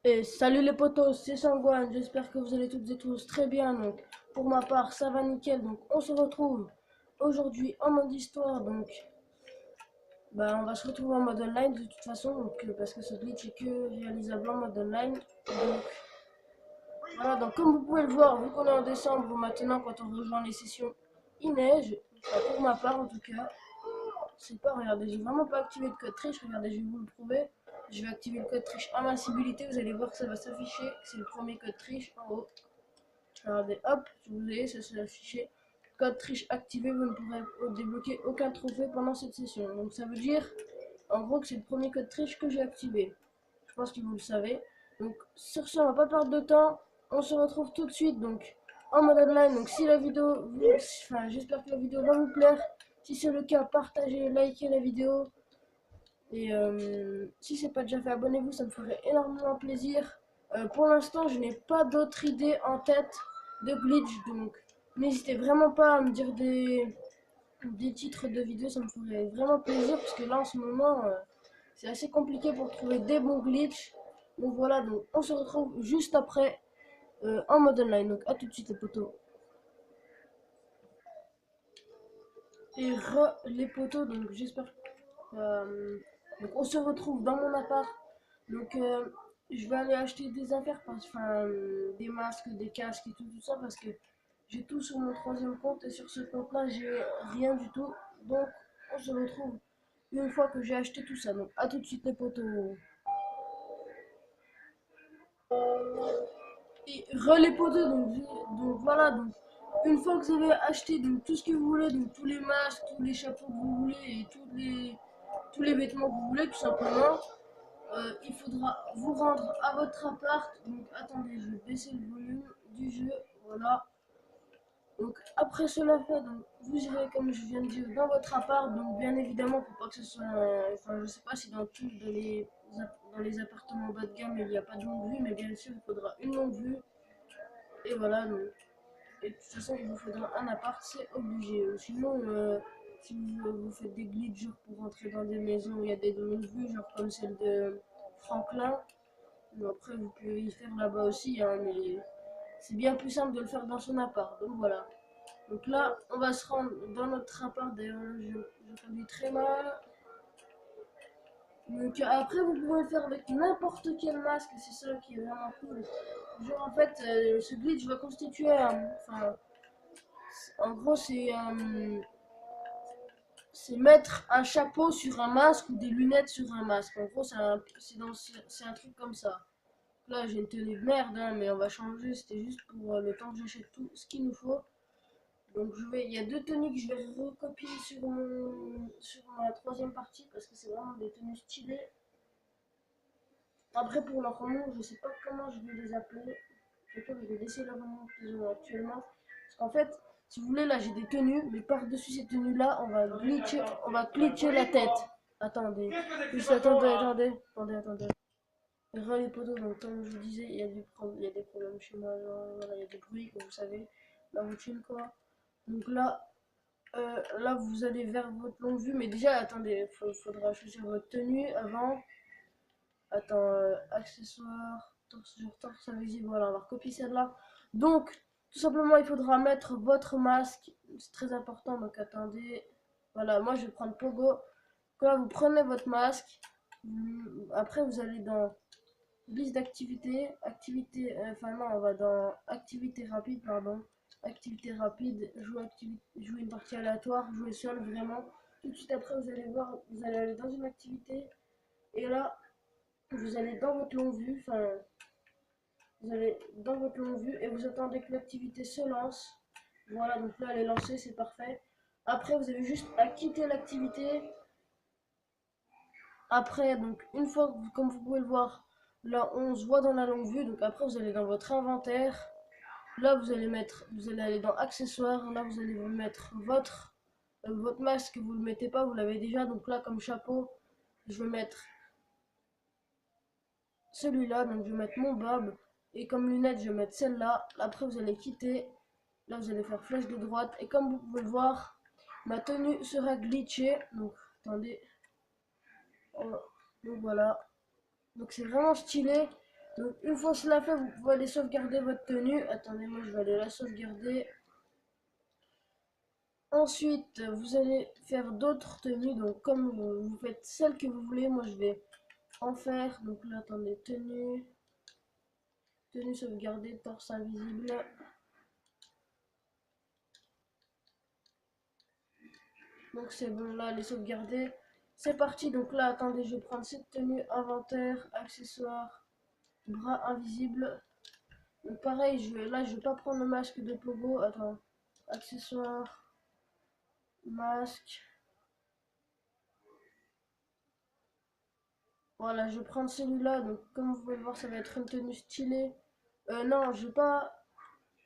Et salut les potos, c'est Sangwan, j'espère que vous allez toutes et tous très bien. Donc, pour ma part, ça va nickel. Donc, on se retrouve aujourd'hui en mode histoire. Donc, on va se retrouver en mode online de toute façon. Donc, parce que ce glitch est que réalisable en mode online. Donc, voilà. Donc, comme vous pouvez le voir, vu qu'on est en décembre maintenant, quand on rejoint les sessions, il neige. Enfin, pour ma part, en tout cas. C'est pas, regardez, j'ai vraiment pas activé de code triche. Regardez, je vais vous le prouver. Je vais activer le code triche invincibilité. Vous allez voir que ça va s'afficher. C'est le premier code triche en haut. Regardez, hop, vous voyez, ça s'est affiché. Code triche activé, vous ne pourrez débloquer aucun trophée pendant cette session. Donc ça veut dire, en gros, que c'est le premier code triche que j'ai activé. Je pense que vous le savez. Donc sur ce, on va pas perdre de temps. On se retrouve tout de suite donc en mode online. Donc si la vidéo, enfin j'espère que la vidéo va vous plaire. Si c'est le cas, partagez, likez la vidéo. Et si c'est pas déjà fait, abonnez-vous, ça me ferait énormément plaisir. Pour l'instant, je n'ai pas d'autres idées en tête de glitch, donc n'hésitez vraiment pas à me dire des titres de vidéos, ça me ferait vraiment plaisir, parce que là en ce moment, c'est assez compliqué pour trouver des bons glitches. Donc voilà, donc on se retrouve juste après en mode online. Donc à tout de suite les potos. Et les potos, donc j'espère. Donc on se retrouve dans mon appart. Donc je vais aller acheter des affaires, des masques, des casques et tout ça parce que j'ai tout sur mon troisième compte et sur ce compte-là j'ai rien du tout. Donc on se retrouve une fois que j'ai acheté tout ça. Donc à tout de suite les potos. Et les potos, donc voilà, donc une fois que vous avez acheté donc, tout ce que vous voulez, donc tous les masques, tous les chapeaux que vous voulez et tous les vêtements que vous voulez tout simplement, il faudra vous rendre à votre appart. Donc attendez, je vais baisser le volume du jeu. Voilà. Donc après cela fait, donc, vous irez comme je viens de dire dans votre appart. Donc bien évidemment, pour pas que ce soit, enfin je sais pas si dans les appartements bas de gamme il n'y a pas de longue vue, mais bien sûr il faudra une longue vue. Et voilà. Donc, et de toute façon il vous faudra un appart, c'est obligé. Sinon, si vous faites des glitches genre pour rentrer dans des maisons où il y a des longues vues, genre comme celle de Franklin. Mais après, vous pouvez y faire là-bas aussi, hein, mais c'est bien plus simple de le faire dans son appart. Donc voilà. Donc là, on va se rendre dans notre appart. D'ailleurs, je conduis très mal. Donc après, vous pouvez le faire avec n'importe quel masque. C'est ça qui est vraiment cool. Genre, en fait, ce glitch va constituer enfin, en gros, c'est mettre un chapeau sur un masque ou des lunettes sur un masque. En gros, c'est un truc comme ça. Là, j'ai une tenue de merde, hein, mais on va changer. C'était juste pour le temps que j'achète tout ce qu'il nous faut. Donc, il y a deux tenues que je vais recopier sur ma troisième partie parce que c'est vraiment des tenues stylées. Après, pour leur nom, je sais pas comment je vais les appeler. Je vais laisser leur nom qu'ils ont actuellement. Parce qu'en fait, si vous voulez, là, j'ai des tenues, mais par-dessus ces tenues-là, on va glitcher la tête. Attendez. Juste attendez. Les poteaux, donc comme je vous disais, il y a des problèmes chez moi, genre, voilà, il y a des bruits, comme vous savez, la routine quoi. Donc là vous allez vers votre longue vue, mais déjà attendez, faudra choisir votre tenue avant. Attends, accessoires, torse invisible, voilà, on va recopier celle-là. Donc, tout simplement, il faudra mettre votre masque, c'est très important, donc attendez. Voilà, moi je vais prendre Pogo. Quand vous prenez votre masque, après vous allez dans liste d'activités, enfin non, on va dans activité rapide, pardon. Activité rapide, jouer une partie aléatoire, jouer seul, vraiment. Tout de suite après, vous allez voir, vous allez aller dans une activité, et là, vous allez dans votre longue vue, enfin, vous allez dans votre longue vue, et vous attendez que l'activité se lance. Voilà, donc là, elle est lancée, c'est parfait. Après, vous avez juste à quitter l'activité. Après, donc, une fois, comme vous pouvez le voir, là, on se voit dans la longue vue. Donc après, vous allez dans votre inventaire. Là, vous allez aller dans accessoires. Là, vous allez vous mettre votre masque. Vous le mettez pas, vous l'avez déjà. Donc là, comme chapeau, je vais mettre celui-là. Donc je vais mettre mon bob. Et comme lunette, je vais mettre celle-là. Après, vous allez quitter. Là, vous allez faire flèche de droite. Et comme vous pouvez le voir, ma tenue sera glitchée. Donc, attendez. Donc voilà. Donc c'est vraiment stylé. Donc une fois cela fait, vous pouvez aller sauvegarder votre tenue. Attendez, moi je vais aller la sauvegarder. Ensuite, vous allez faire d'autres tenues. Donc comme vous faites celle que vous voulez, moi je vais en faire. Donc là, attendez, tenue sauvegardée, torse invisible. Donc c'est bon, là, elle est sauvegardée. C'est parti. Donc là, attendez, je vais prendre cette tenue, inventaire, accessoires, bras invisible. Donc pareil, là, je vais pas prendre le masque de Pogo. Attends, accessoires, masque. Voilà, je vais prendre celui-là. Donc comme vous pouvez le voir, ça va être une tenue stylée. Non, je vais pas.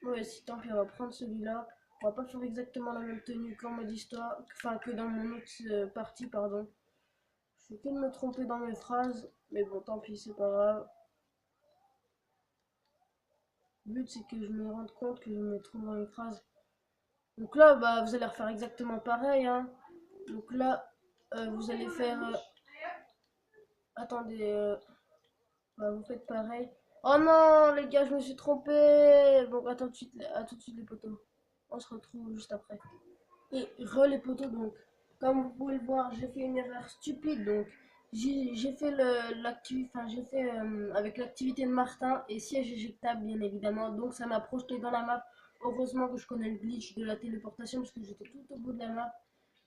Ouais, si tant pis, on va prendre celui-là. On va pas faire exactement la même tenue qu'en mode histoire, enfin que dans mon autre partie, pardon. Je fais que de me tromper dans mes phrases, mais bon, tant pis, c'est pas grave. Le but, c'est que je me rende compte que je me trompe dans mes phrases. Donc là, bah, vous allez refaire exactement pareil, hein. Donc là, vous allez faire... attendez, bah, vous faites pareil. Oh non, les gars, je me suis trompé. Bon, à tout de suite les potos. On se retrouve juste après. Et les poteaux, donc, comme vous pouvez le voir, j'ai fait une erreur stupide. Donc, j'ai fait l'activité, enfin, j'ai fait avec l'activité de Martin et siège éjectable, bien évidemment. Donc, ça m'a projeté dans la map. Heureusement que je connais le glitch de la téléportation parce que j'étais tout au bout de la map.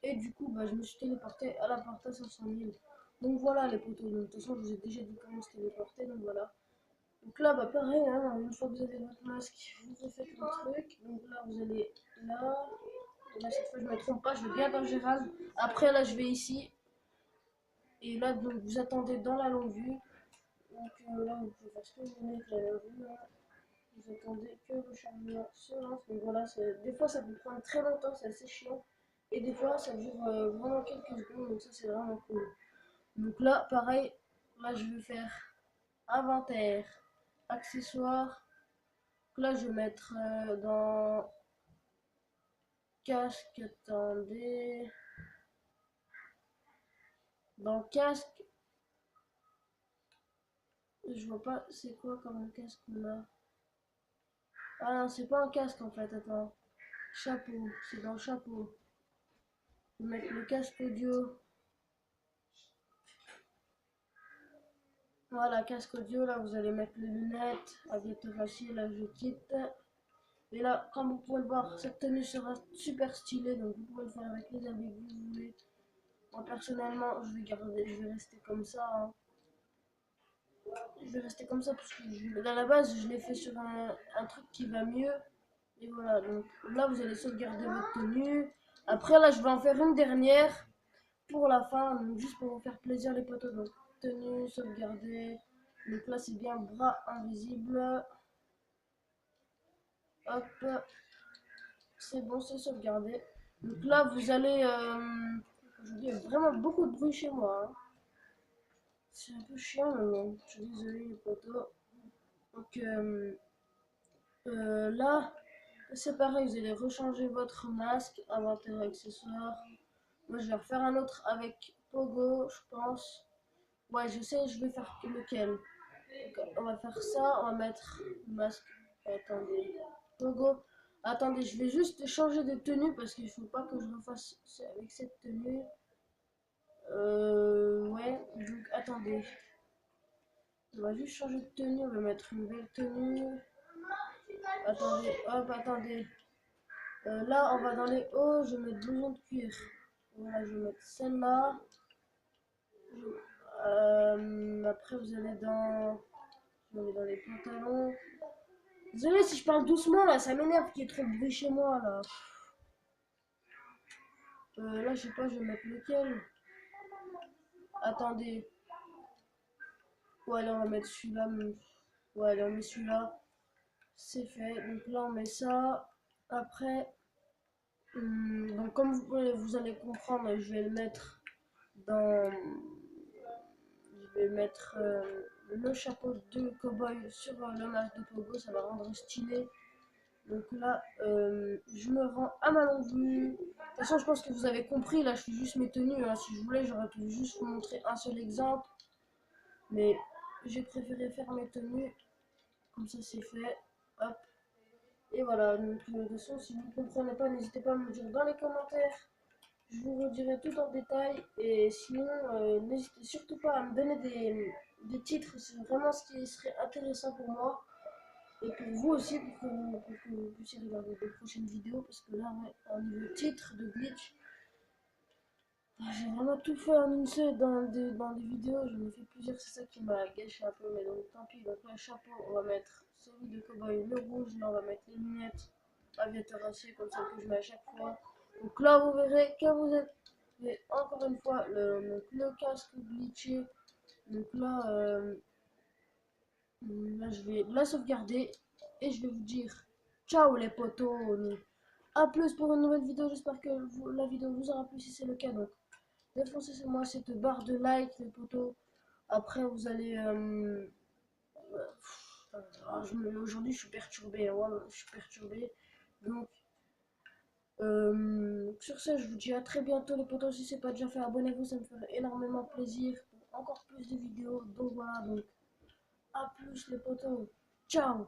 Et du coup, bah, je me suis téléporté à la porte 500 000. Donc, voilà les poteaux. Donc, de toute façon, je vous ai déjà dit comment se téléporter. Donc, voilà. Donc là, bah pareil, hein, une fois que vous avez votre masque, vous refaites le truc. Donc là, vous allez là. Et là, cette fois, je ne me trompe pas, je vais bien dans Gérald. Après, là, je vais ici. Et là, donc, vous attendez dans la longue vue. Donc là, vous pouvez faire ce que vous voulez avec la longue vue. Là. Vous attendez que le chargement se lance. Donc voilà, des fois, ça peut prendre très longtemps, c'est assez chiant. Et des fois, ça dure vraiment quelques secondes. Donc ça, c'est vraiment cool. Donc là, pareil, là, je vais faire inventaire, accessoires. Là, je vais mettre dans casque, attendez. Dans casque, je vois pas c'est quoi comme un casque qu'on a. Ah non, c'est pas un casque en fait, attends. Chapeau, c'est dans le chapeau. Je vais mettre le casque audio. Voilà, casque audio, là vous allez mettre les lunettes. À bientôt facile, là je quitte. Et là, comme vous pouvez le voir, cette tenue sera super stylée, donc vous pouvez le faire avec les habits que vous voulez. Moi personnellement, je vais rester comme ça. Hein. Je vais rester comme ça parce que à la base, je l'ai fait sur un truc qui va mieux. Et voilà, donc là, vous allez sauvegarder votre tenue. Après, là, je vais en faire une dernière pour la fin, donc juste pour vous faire plaisir, les potos. Donc, tenue, sauvegarder. Donc là, c'est bien bras invisible. Hop, c'est bon, c'est sauvegardé. Donc là, vous allez... je dis, il y a vraiment beaucoup de bruit chez moi. Hein. C'est un peu chiant, mais bon, je suis désolé, les potos. Donc, là, c'est pareil, vous allez rechanger votre masque, inventaire accessoires. Moi, je vais refaire un autre avec Pogo, je pense. Ouais, je sais, je vais faire lequel. Donc, on va faire ça, on va mettre masque. Attendez, Pogo. Attendez, je vais juste changer de tenue parce qu'il faut pas que je refasse avec cette tenue. Ouais, donc attendez. On va juste changer de tenue, on va mettre une belle tenue. Attendez, hop, attendez. Là, on va dans les hauts, je vais mettre blouson de cuir. Voilà, je vais mettre celle-là. Après, vous allez dans les pantalons. Désolé si je parle doucement, là, ça m'énerve qu'il y ait trop de bruit chez moi, là. Là, je sais pas, je vais mettre lequel. Attendez. Ouais, là, on va mettre celui-là. Ouais, là, on met celui-là. C'est fait. Donc là, on met ça. Après, donc comme vous allez comprendre, je vais le mettre dans... Je vais mettre le chapeau de cowboy sur le masque de Pogo, ça va rendre stylé. Donc là, je me rends à ma longue vue. De toute façon, je pense que vous avez compris, là je fais juste mes tenues. Hein. Si je voulais, j'aurais pu juste vous montrer un seul exemple. Mais j'ai préféré faire mes tenues. Comme ça, c'est fait. Hop. Et voilà, donc de toute façon, si vous ne comprenez pas, n'hésitez pas à me le dire dans les commentaires. Je vous redirai tout en détail. Et sinon, n'hésitez surtout pas à me donner des titres. C'est vraiment ce qui serait intéressant pour moi. Et pour vous aussi, pour que vous puissiez regarder de prochaines vidéos. Parce que là, ouais, au niveau titre de glitch, j'ai vraiment tout fait en une seule dans des vidéos. J'en ai fait plusieurs, c'est ça qui m'a gâché un peu. Mais donc tant pis, donc le chapeau, on va mettre celui de cowboy, le rouge. Là, on va mettre les lunettes aviateur acier comme celle que je mets à chaque fois. Donc là, vous verrez que vous êtes. Mais encore une fois, le casque glitché. Donc là, là, je vais la sauvegarder et je vais vous dire ciao les potos. A plus pour une nouvelle vidéo. J'espère que la vidéo vous aura plu si c'est le cas. Donc défoncez sur moi cette barre de like les potos. Après, vous allez. Aujourd'hui, je suis perturbé. Ouais, je suis perturbé. Donc, sur ce, je vous dis à très bientôt les potos. Si c'est pas déjà fait, abonnez-vous, ça me ferait énormément plaisir pour encore plus de vidéos. Donc voilà, donc à plus les potos. Ciao!